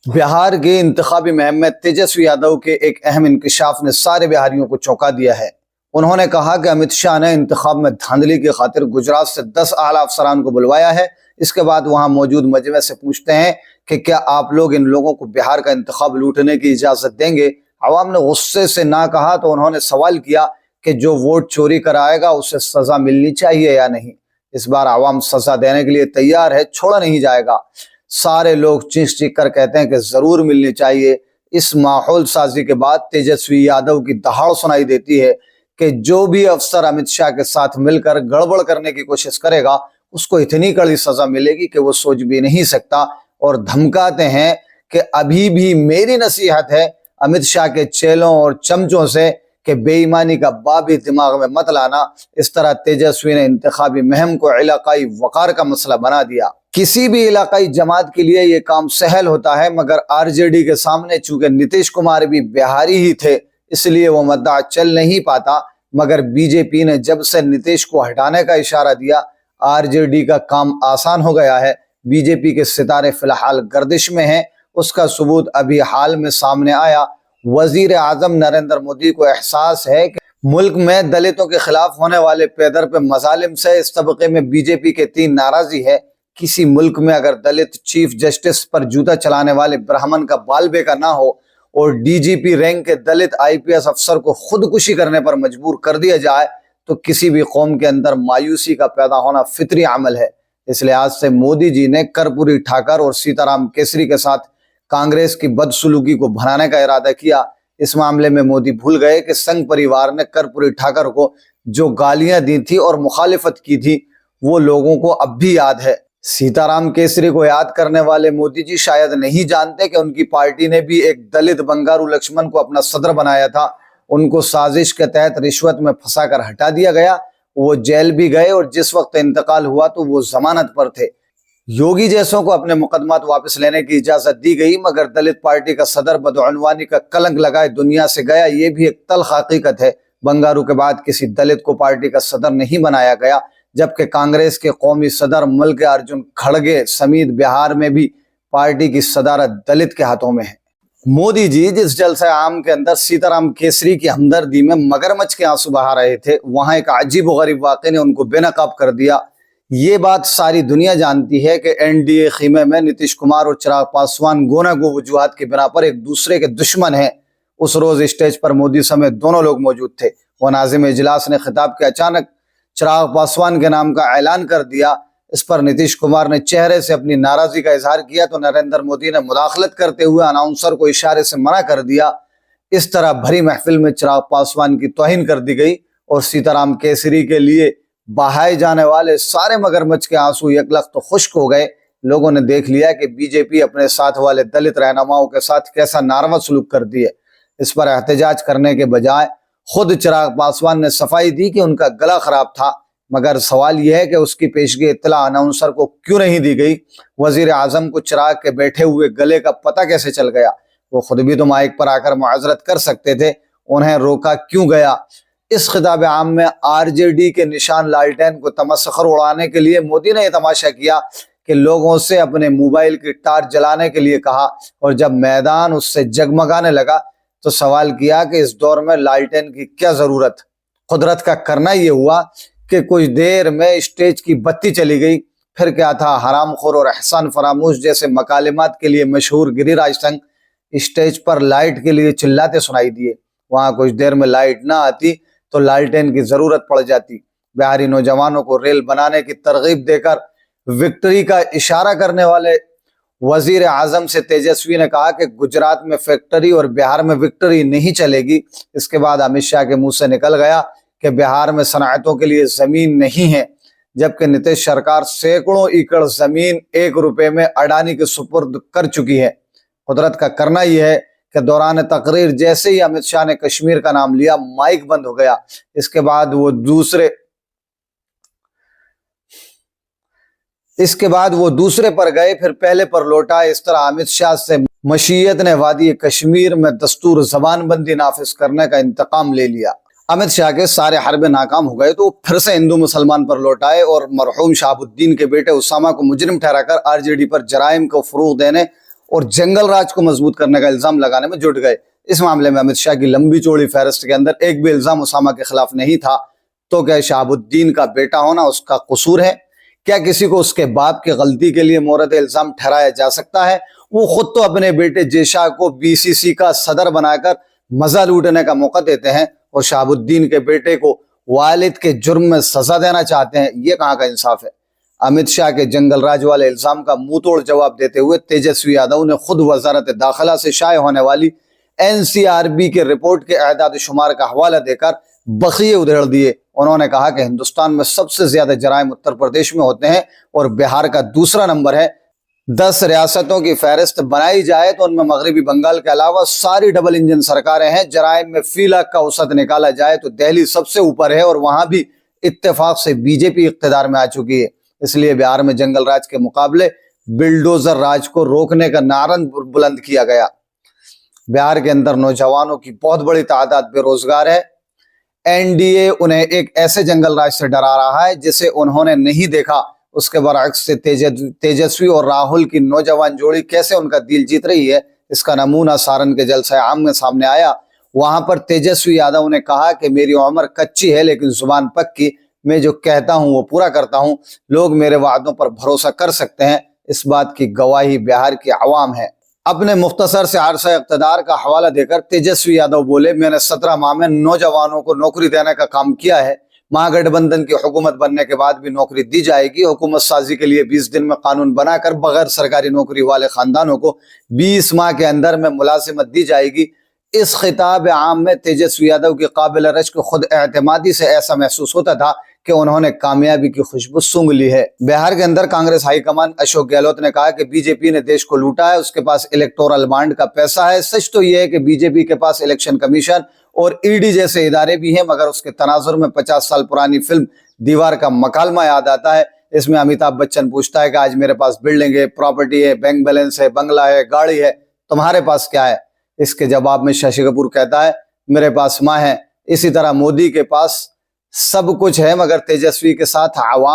बिहार के इंतखाबी मुहिम में तेजस्वी यादव के एक अहम इंकशाफ ने सारे बिहारियों को चौंका दिया है। उन्होंने कहा कि अमित शाह ने इंतखाब में धांधली की खातिर गुजरात से 10 आला अफसरान को बुलवाया है। इसके बाद वहां मौजूद मजमे से पूछते हैं कि क्या आप लोग इन लोगों को बिहार का इंतखाब लूटने की इजाजत देंगे। अवाम ने गुस्से से ना कहा तो उन्होंने सवाल किया कि जो वोट चोरी कराएगा उसे सजा मिलनी चाहिए या नहीं। इस बार अवाम सजा देने के लिए तैयार है, छोड़ा नहीं जाएगा। सारे लोग चीख चीख कर कहते हैं कि जरूर मिलनी चाहिए। इस माहौल साजी के बाद तेजस्वी यादव की दहाड़ सुनाई देती है कि जो भी अफसर अमित शाह के साथ मिलकर गड़बड़ करने की कोशिश करेगा उसको इतनी कड़ी सजा मिलेगी कि वो सोच भी नहीं सकता। और धमकाते हैं कि अभी भी मेरी नसीहत है अमित शाह के चेलों और चमचों से कि बेईमानी का बाब भी दिमाग में मत लाना। इस तरह तेजस्वी ने इंतखाबी मुहिम को इलाकाई वकार का मसला बना दिया। किसी भी इलाकाई जमात के लिए ये काम सहल होता है, मगर आरजेडी के सामने चूंकि नीतीश कुमार भी बिहारी ही थे इसलिए वो मुद्दा चल नहीं पाता। मगर बीजेपी ने जब से नीतीश को हटाने का इशारा दिया आरजेडी का काम आसान हो गया है। बीजेपी के सितारे फिलहाल गर्दिश में हैं। उसका सबूत अभी हाल में सामने आया। वजीर आजम नरेंद्र मोदी को एहसास है कि मुल्क में दलितों के खिलाफ होने वाले पेदर पे मजालिम से इस तबके में बीजेपी के तीन नाराजी है। किसी मुल्क में अगर दलित चीफ जस्टिस पर जूता चलाने वाले ब्राह्मण का बाल बेका ना हो और डीजीपी रैंक के दलित आईपीएस अफसर को खुदकुशी करने पर मजबूर कर दिया जाए तो किसी भी कौम के अंदर मायूसी का पैदा होना फितरी अमल है। इस लिहाज से मोदी जी ने कर्पूरी ठाकर और सीताराम केसरी के साथ कांग्रेस की बदसलूकी को भराने का इरादा किया। इस मामले में मोदी भूल गए कि संघ परिवार ने कर्पूरी ठाकर को जो गालियां दी थी और मुखालिफत की थी वो लोगों को अब भी याद है। सीताराम केसरी को याद करने वाले मोदी जी शायद नहीं जानते कि उनकी पार्टी ने भी एक दलित बंगारू लक्ष्मण को अपना सदर बनाया था। उनको साजिश के तहत रिश्वत में फंसाकर हटा दिया गया। वो जेल भी गए और जिस वक्त इंतकाल हुआ तो वो जमानत पर थे। योगी जैसों को अपने मुकदमात वापस लेने की इजाजत दी गई, मगर दलित पार्टी का सदर बदअनवानी का कलंक लगाए दुनिया से गया। ये भी एक तल्ख हकीकत है। बंगारू के बाद किसी दलित को पार्टी का सदर नहीं बनाया गया, जबकि कांग्रेस के कौमी सदर मल्लिकार्जुन खड़गे समेत बिहार में भी पार्टी की सदारत दलित के हाथों में है। मोदी जी जिस जलसा आम के अंदर सीताराम केसरी की हमदर्दी में मगरमच्छ के आंसू बहा रहे थे, वहां एक अजीब व गरीब वाक़े ने उनको बेनकाब कर दिया। ये बात सारी दुनिया जानती है कि एनडीए खीमे में नीतीश कुमार और चिराग पासवान गोना गो वजूहात की बिना पर एक दूसरे के दुश्मन हैं। उस रोज स्टेज पर मोदी समेत दोनों लोग मौजूद थे। वह नाजिम इजलास ने खिताब के अचानक चिराग पासवान के नाम का ऐलान कर दिया। इस पर नीतीश कुमार ने चेहरे से अपनी नाराजगी का इजहार किया तो नरेंद्र मोदी ने मुदाखलत करते हुए अनाउंसर को इशारे से मना कर दिया। इस तरह भरी महफिल में चिराग पासवान की तौहीन कर दी गई और सीताराम केसरी के लिए बहाए जाने वाले सारे मगरमच्छ के आंसू यकलख्त तो खुश्क हो गए। लोगों ने देख लिया कि बीजेपी अपने साथ वाले दलित रहनुमाओं के साथ कैसा नारवा सलूक कर दी है। इस पर एहतजाज करने के बजाय खुद चिराग पासवान ने सफाई दी कि उनका गला खराब था, मगर सवाल यह है कि उसकी पेशगी इत्तला अनाउंसर को क्यों नहीं दी गई। वजीर आजम को चिराग के बैठे हुए गले का पता कैसे चल गया? वो खुद भी तो माइक पर आकर मुआजरत कर सकते थे, उन्हें रोका क्यों गया? इस खिताब आम में आरजेडी के निशान लालटेन को तमस्खर उड़ाने के लिए मोदी ने यह तमाशा किया कि लोगों से अपने मोबाइल की टार्च जलाने के लिए कहा, और जब मैदान उससे जगमगाने लगा तो सवाल किया कि इस दौर में लालटेन की क्या जरूरत। कुदरत का करना यह हुआ कि कुछ देर में स्टेज की बत्ती चली गई। फिर क्या था, हरामखोर और एहसान फरामोश जैसे मकालिमात के लिए मशहूर गिरिराज सिंह स्टेज पर लाइट के लिए चिल्लाते सुनाई दिए। वहां कुछ देर में लाइट ना आती तो लालटेन की जरूरत पड़ जाती। बिहारी नौजवानों को रेल बनाने की तरगीब देकर विक्ट्री का इशारा करने वाले वजीर आजम से तेजस्वी ने कहा कि गुजरात में फैक्ट्री और बिहार में विक्ट्री नहीं चलेगी। इसके बाद अमित शाह के मुंह से निकल गया कि बिहार में सनातों के लिए जमीन नहीं है, जबकि नीतीश सरकार सैकड़ों एकड़ जमीन 1 रुपए में अडानी के सुपुर्द कर चुकी है। कुदरत का करना यह है कि दौरान तकरीर जैसे ही अमित शाह ने कश्मीर का नाम लिया माइक बंद हो गया। इसके बाद वो दूसरे पर गए, फिर पहले पर लौटा। इस तरह अमित शाह से मशीयत ने वादी कश्मीर में दस्तूर जबानबंदी नाफिज करने का इंतकाम ले लिया। अमित शाह के सारे हरबे नाकाम हो गए तो फिर से हिंदू मुसलमान पर लौटाए और मरहूम शहाबुद्दीन के बेटे उसामा को मुजरिम ठहराकर आरजेडी पर जराइम को फरोग देने और जंगल राज को मजबूत करने का इल्जाम लगाने में जुट गए। इस मामले में अमित शाह की लंबी चौड़ी फहरिस्त के अंदर एक भी इल्जाम उसामा के खिलाफ नहीं था। तो क्या शहाबुद्दीन का बेटा होना उसका कसूर है? क्या किसी को उसके बाप की गलती के लिए मोरद इल्जाम ठहराया जा सकता है? वो खुद तो अपने बेटे जेशा को बीसीसी का सदर बनाकर मजा लूटने का मौका देते हैं और शहाबुद्दीन के बेटे को वालिद के जुर्म में सजा देना चाहते हैं। ये कहाँ का इंसाफ है? अमित शाह के जंगल राज वाले इल्जाम का मुंह तोड़ जवाब देते हुए तेजस्वी यादव ने खुद वजारत दाखिला से शाये होने वाली एनसीआरबी के रिपोर्ट के अहदाद शुमार का हवाला देकर बखिए उधेड़ दिए। उन्होंने कहा कि हिंदुस्तान में सबसे ज्यादा जराइम उत्तर प्रदेश में होते हैं और बिहार का दूसरा नंबर है। 10 रियासतों की फहरिस्त बनाई जाए तो उनमें मगरबी बंगाल के अलावा सारी डबल इंजन सरकारें हैं। जराइम में फी लाख का औसत निकाला जाए तो दिल्ली सबसे ऊपर है और वहां भी इत्तेफाक से बीजेपी इख्तिदार में आ चुकी है। इसलिए बिहार में जंगल राज के मुकाबले बिल्डोजर राज को रोकने का नारा बुलंद किया गया। बिहार के अंदर नौजवानों की बहुत बड़ी तादाद बेरोजगार है। एनडीए उन्हें एक ऐसे जंगल राज से डरा रहा है जिसे उन्होंने नहीं देखा। उसके बरअक्स से तेजस्वी और राहुल की नौजवान जोड़ी कैसे उनका दिल जीत रही है, इसका नमूना सारण के जलसा आम में सामने आया। वहां पर तेजस्वी यादव ने कहा कि मेरी उम्र कच्ची है लेकिन जुबान पक्की, मैं जो कहता हूं वो पूरा करता हूं, लोग मेरे वादों पर भरोसा कर सकते हैं। इस बात की गवाही बिहार की आवाम है। अपने मुख्तसर से अरसा इक़्तिदार का हवाला देकर तेजस्वी यादव बोले, मैंने 17 माह में नौजवानों को नौकरी देने का काम किया है। महागठबंधन की हुकूमत बनने के बाद भी नौकरी दी जाएगी। हुकूमत साजी के लिए 20 दिन में कानून बनाकर बगैर सरकारी नौकरी वाले खानदानों को 20 माह के अंदर में मुलाजिमत दी जाएगी। इस खिताब आम में तेजस्वी यादव की काबिल रश्क खुद एतमादी से ऐसा महसूस होता था कि उन्होंने कामयाबी की खुशबू सूंघ ली है। बिहार के अंदर कांग्रेस हाईकमान अशोक गहलोत ने कहा कि बीजेपी ने देश को लूटा है, उसके पास इलेक्टोरल बॉन्ड का पैसा है। सच तो यह है कि बीजेपी के पास इलेक्शन कमीशन और ईडी जैसे इदारे भी हैं, मगर उसके तनाजुर में 50 साल पुरानी फिल्म दीवार का मकालमा याद आता है। इसमें अमिताभ बच्चन पूछता है कि आज मेरे पास बिल्डिंग है, प्रॉपर्टी है, बैंक बैलेंस है, बंगला है, गाड़ी है, तुम्हारे पास क्या है? इसके जवाब में शशि कपूर कहता है, मेरे पास माँ है। इसी तरह मोदी के पास सब कुछ है मगर तेजस्वी के साथ आवाम